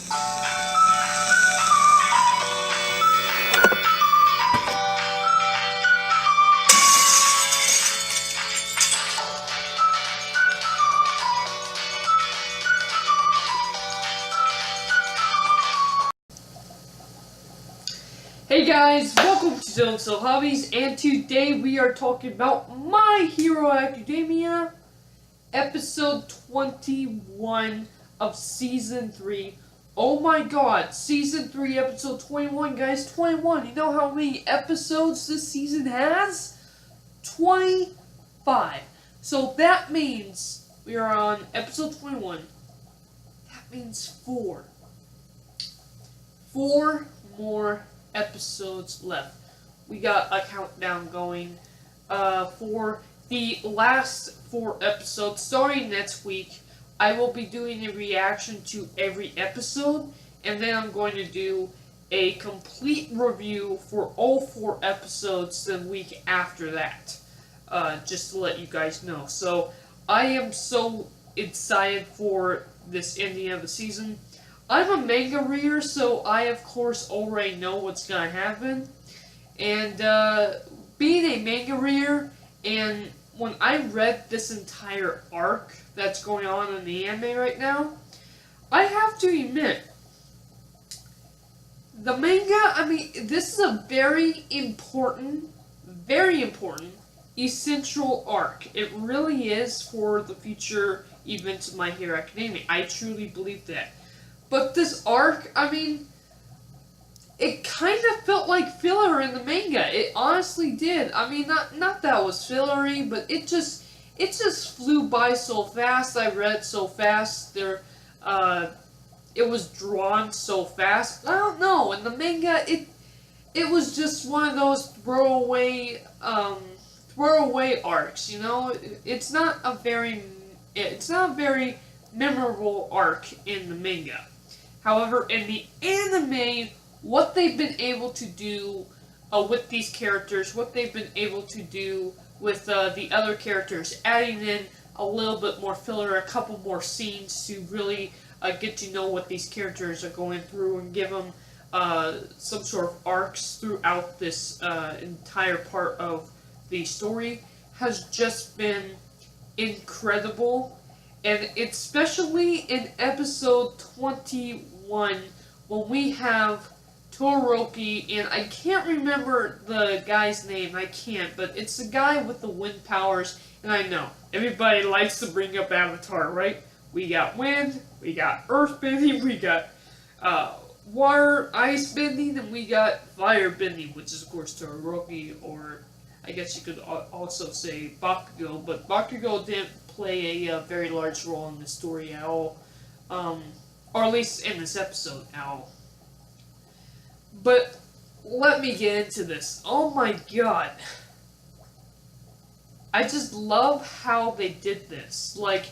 Hey guys, welcome to Zone Cell Hobbies, and today we are talking about My Hero Academia, episode 21 of season 3. Oh my god, season 3, episode 21, guys, 21. You know how many episodes this season has? 25. So that means we are on episode 21. That means 4 more episodes left. We got a countdown going for the last 4 episodes. Starting next week, I will be doing a reaction to every episode, and then I'm going to do a complete review for all 4 episodes the week after that, just to let you guys know. So I am so excited for this ending of the season. I'm a manga reader, so I of course already know what's gonna happen. And being a manga reader, and when I read this entire arc that's going on in the anime right now, I have to admit, the manga, this is a very important, essential arc. It really is for the future events of My Hero Academia. I truly believe that. But this arc, it kind of felt like filler in the manga. It honestly did. Not that it was fillery, but it just flew by so fast. I read so fast. It was drawn so fast. I don't know. In the manga, it was just one of those throwaway arcs. You know, it's not a very memorable arc in the manga. However, in the anime, what they've been able to do with these characters, what they've been able to do with the other characters, adding in a little bit more filler, a couple more scenes to really get to know what these characters are going through and give them some sort of arcs throughout this entire part of the story, has just been incredible. And especially in episode 21, when we have Todoroki, and I can't remember the guy's name, but it's the guy with the wind powers, and I know, everybody likes to bring up Avatar, right? We got wind, we got earth bending, we got water, ice bending, and we got fire bending, which is of course Todoroki, or I guess you could also say Bakugo, but Bakugo didn't play a very large role in the story at all, or at least in this episode at all. But let me get into this. Oh my god. I just love how they did this. Like,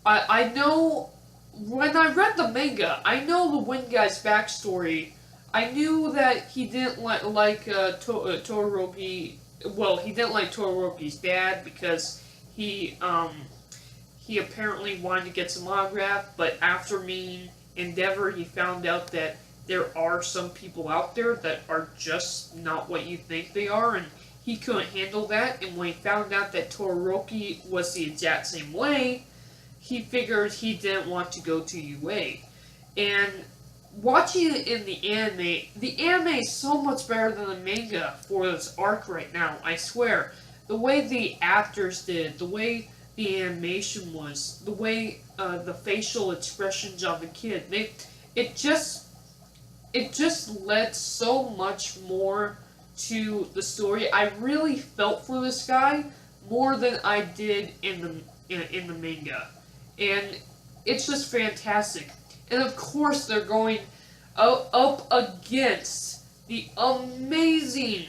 I know, when I read the manga, I know the Wind Guy's backstory. I knew that he didn't like Todoroki. Well, he didn't like Todoroki's dad because he apparently wanted to get some autograph, but after meeting Endeavor, he found out that there are some people out there that are just not what you think they are, and he couldn't handle that. And when he found out that Todoroki was the exact same way, he figured he didn't want to go to UA. And watching it in the anime is so much better than the manga for this arc right now, I swear. The way the actors did, the way the animation was, the way the facial expressions of the kid, it just led so much more to the story. I really felt for this guy more than I did in the manga, and it's just fantastic. And of course, they're going up against the amazing,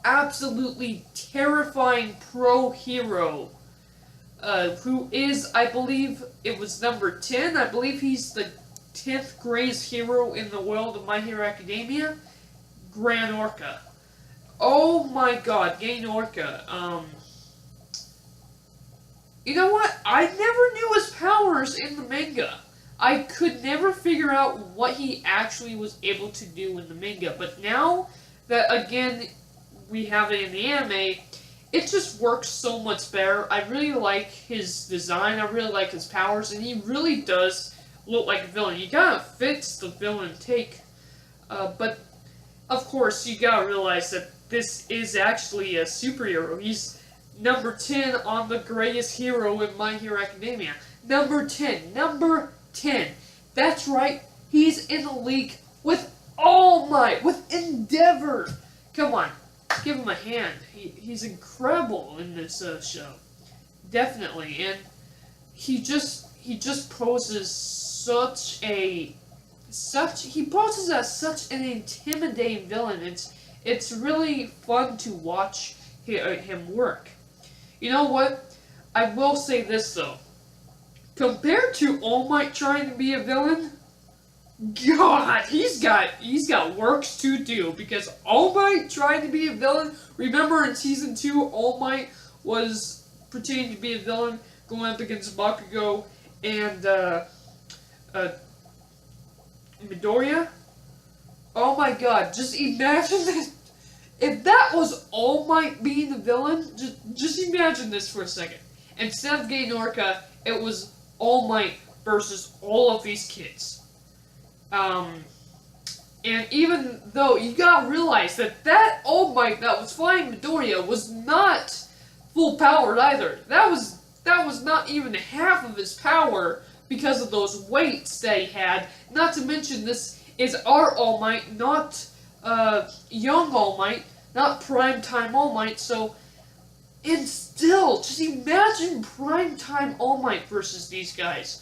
absolutely terrifying pro hero, who is, I believe it was number 10. I believe he's the 10th greatest hero in the world of My Hero Academia, Granorka. Oh my god, Granorka. You know what? I never knew his powers in the manga. I could never figure out what he actually was able to do in the manga, but now that again we have it in the anime, it just works so much better. I really like his design, I really like his powers, and he really does look like a villain. You gotta fix the villain take, but of course you gotta realize that this is actually a superhero. He's number 10 on the greatest hero in My Hero Academia. Number 10. Number 10. That's right, he's in the league with All Might, with Endeavor. Come on, give him a hand. He's incredible in this show. Definitely. And he just poses he poses as such an intimidating villain. It's really fun to watch him work. You know what? I will say this though. Compared to All Might trying to be a villain, God, he's got works to do, because All Might trying to be a villain. Remember in season 2, All Might was pretending to be a villain, going up against Bakugo and Midoriya. Oh my God! Just imagine this. If that was All Might being the villain, just imagine this for a second. Instead of getting Orca, it was All Might versus all of these kids. And even though you gotta realize that All Might that was fighting Midoriya was not full powered either. That was not even half of his power because of those weights that he had. Not to mention, this is our All Might, not young All Might, not primetime All Might. So, and still, just imagine primetime All Might versus these guys.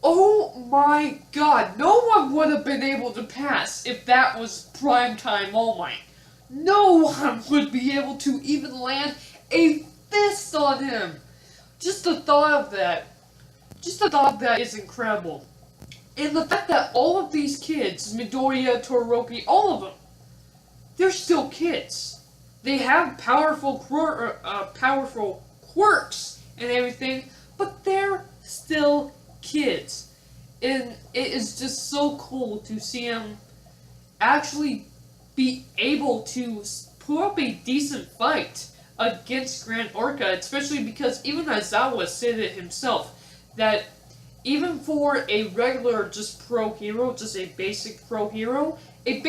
Oh my God, no one would have been able to pass if that was primetime All Might. No one would be able to even land a fist on him. Just the thought of that is incredible. And the fact that all of these kids, Midoriya, Todoroki, all of them, they're still kids. They have powerful quirks and everything, but they're still kids. And it is just so cool to see them actually be able to put up a decent fight against Grand Orca, especially because even Aizawa said it himself, that even for a regular just pro hero, just a basic pro hero, if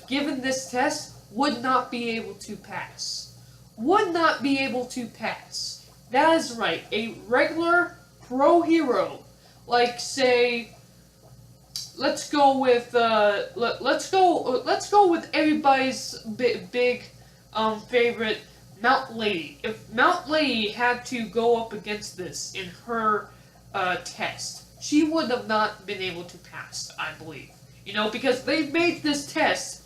given this test, would not be able to pass. Would not be able to pass. That is right, a regular pro hero, like say, let's go with everybody's big favorite, Mount Lady. If Mount Lady had to go up against this in her test, she would have not been able to pass, I believe. You know, because they've made this test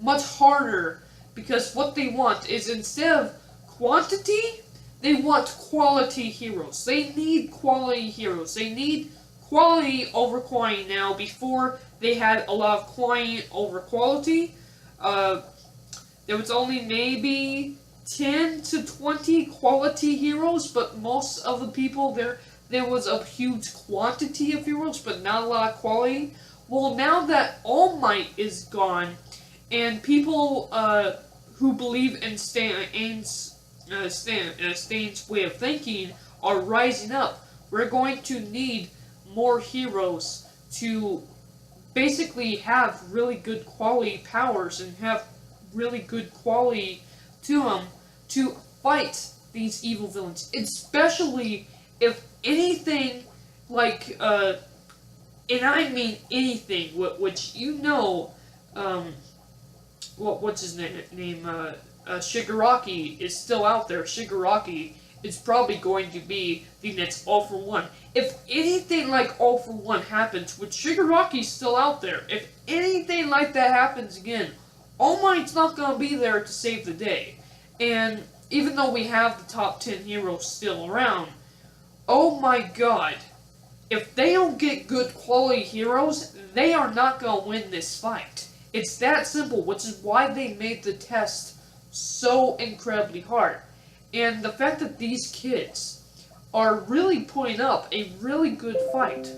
much harder, because what they want is, instead of quantity, they want quality heroes. They need quality heroes. They need quality over quantity now. Before, they had a lot of quantity over quality. There was only maybe 10 to 20 quality heroes, but most of the people there was a huge quantity of heroes, but not a lot of quality. Well, now that All Might is gone, and people who believe in Stain's way of thinking are rising up, we're going to need more heroes to basically have really good quality powers and have really good quality to them to fight these evil villains. Especially if anything like, and I mean anything, which you know, what's his name? Shigaraki is still out there. Shigaraki is probably going to be the next All For One. If anything like All For One happens, with Shigaraki still out there, if anything like that happens again, All Might's not going to be there to save the day. And even though we have the top 10 heroes still around, oh my God, if they don't get good quality heroes, they are not going to win this fight. It's that simple, which is why they made the test so incredibly hard. And the fact that these kids are really putting up a really good fight,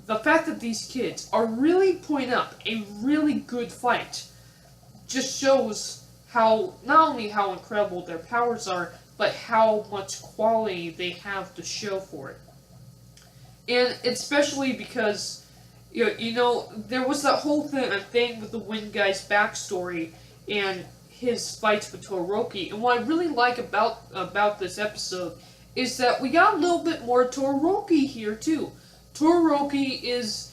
the fact that these kids are really putting up a really good fight just shows how, not only how incredible their powers are, but how much quality they have to show for it. And especially because, there was that whole thing with the Wind Guy's backstory and his fights with Todoroki. And what I really like about this episode is that we got a little bit more Todoroki here too. Todoroki is,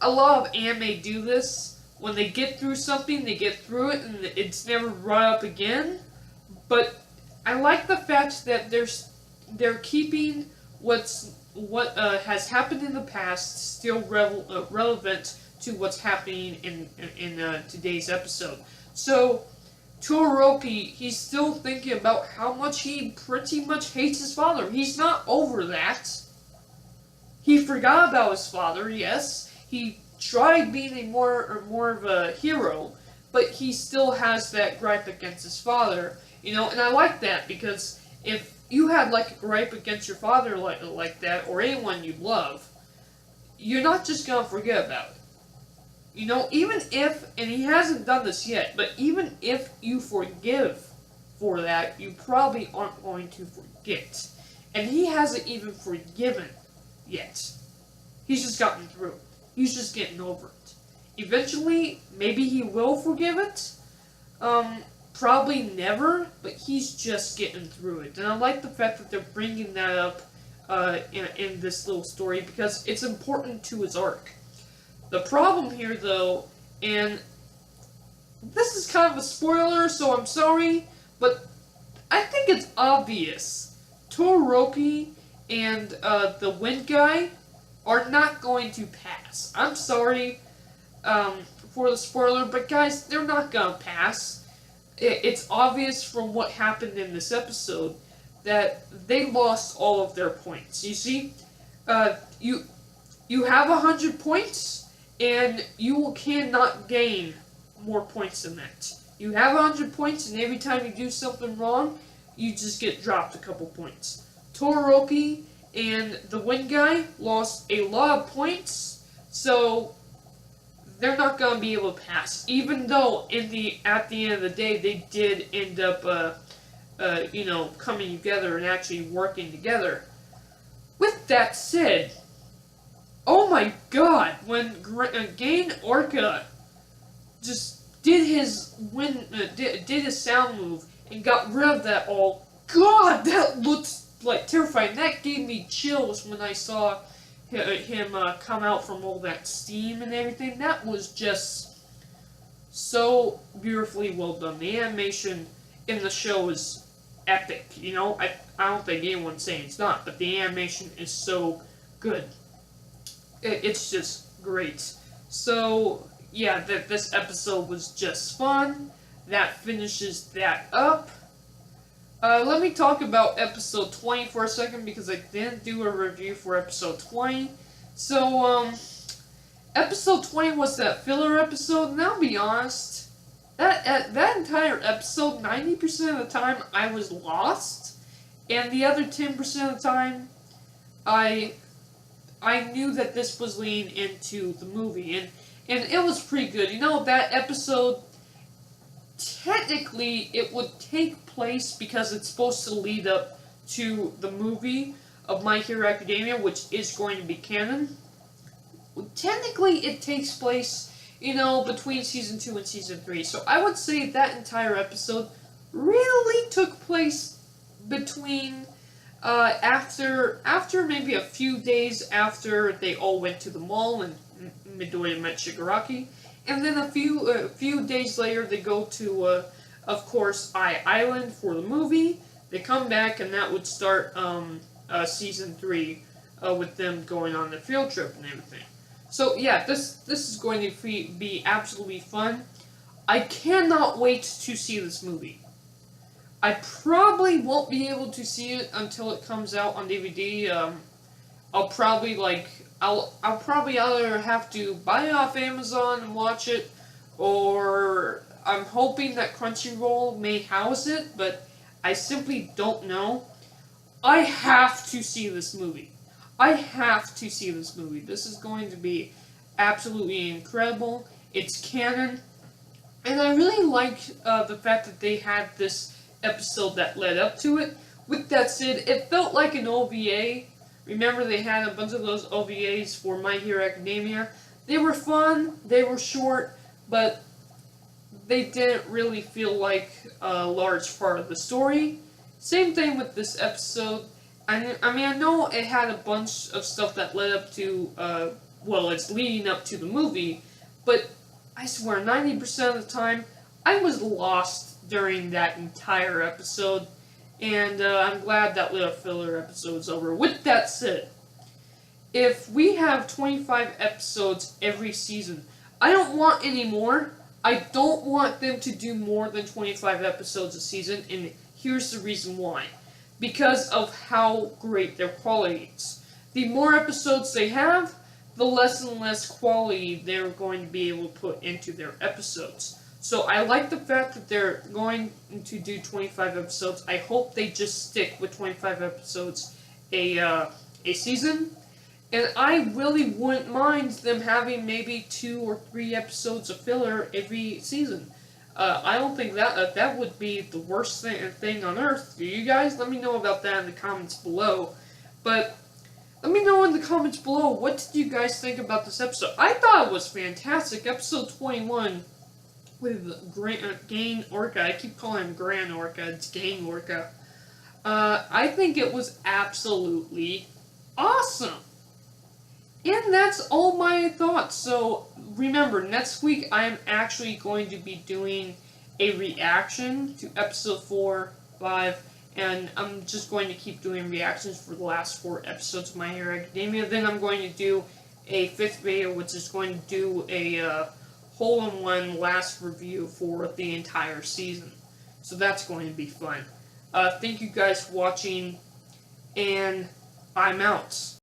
a lot of anime do this. When they get through something, they get through it, and it's never brought up again. But I like the fact that they're keeping what has happened in the past still relevant to what's happening in today's episode. So Todoroki, he's still thinking about how much he pretty much hates his father. He's not over that. He forgot about his father, yes. He tried being a more of a hero, but he still has that gripe against his father, and I like that, because if you had like a gripe against your father like that, or anyone you love, you're not just gonna forget about it. Even if, and he hasn't done this yet, but even if you forgive for that, you probably aren't going to forget. And he hasn't even forgiven yet. He's just gotten through it. He's just getting over it. Eventually, maybe he will forgive it. Probably never, but he's just getting through it. And I like the fact that they're bringing that up in this little story, because it's important to his arc. The problem here, though, and this is kind of a spoiler, so I'm sorry, but I think it's obvious. Todoroki and the Wind Guy are not going to pass. I'm sorry for the spoiler, but guys, they're not gonna pass. It's obvious from what happened in this episode that they lost all of their points. You see, you have 100 points, and you cannot gain more points than that. You have 100 points, and every time you do something wrong, you just get dropped a couple points. Todoroki and the Wind Guy lost a lot of points, so they're not going to be able to pass. Even though at the end of the day, they did end up, coming together and actually working together. With that said, oh my God, when Gain Orca just did his did his sound move and got rid of that all, God, that looked like terrifying. That gave me chills when I saw him come out from all that steam and everything. That was just so beautifully well done. The animation in the show is epic. I don't think anyone's saying it's not, but the animation is so good. It's just great. So yeah, this episode was just fun. That finishes that up. Let me talk about episode 20 for a second, because I didn't do a review for episode 20. So, episode 20 was that filler episode, and I'll be honest, that entire episode, 90% of the time, I was lost, and the other 10% of the time, I knew that this was leading into the movie, and it was pretty good. That episode, technically, it would take place because it's supposed to lead up to the movie of My Hero Academia, which is going to be canon. Technically, it takes place, between Season 2 and Season 3. So I would say that entire episode really took place between, after maybe a few days after they all went to the mall and Midoriya met Shigaraki. And then a few days later, they go to, of course, Island for the movie. They come back, and that would start Season 3 with them going on the field trip and everything. So yeah, this is going to be absolutely fun. I cannot wait to see this movie. I probably won't be able to see it until it comes out on DVD. I'll probably either have to buy it off Amazon and watch it, or I'm hoping that Crunchyroll may house it, but I simply don't know. I have to see this movie. I have to see this movie. This is going to be absolutely incredible. It's canon. And I really like the fact that they had this episode that led up to it. With that said, it felt like an OVA. Remember, they had a bunch of those OVAs for My Hero Academia. They were fun, they were short, but they didn't really feel like a large part of the story. Same thing with this episode. I know it had a bunch of stuff that led up to, it's leading up to the movie, but I swear, 90% of the time, I was lost during that entire episode, and I'm glad that little filler episode's over. With that said, if we have 25 episodes every season, I don't want any more. I don't want them to do more than 25 episodes a season, and here's the reason why. Because of how great their quality is. The more episodes they have, the less and less quality they're going to be able to put into their episodes. So I like the fact that they're going to do 25 episodes. I hope they just stick with 25 episodes a season. And I really wouldn't mind them having maybe 2 or 3 episodes of filler every season. I don't think that would be the worst thing on earth. Do you guys? Let me know about that in the comments below. But let me know in the comments below, what did you guys think about this episode? I thought it was fantastic. Episode 21 with Gang Orca. I keep calling him Gran Orca. It's Gang Orca. I think it was absolutely awesome. And that's all my thoughts. So remember, next week I am actually going to be doing a reaction to episode 4, 5, and I'm just going to keep doing reactions for the last 4 episodes of My Hero Academia. Then I'm going to do a 5th video, which is going to do a hole-in-one last review for the entire season. So that's going to be fun. Thank you guys for watching, and I'm out.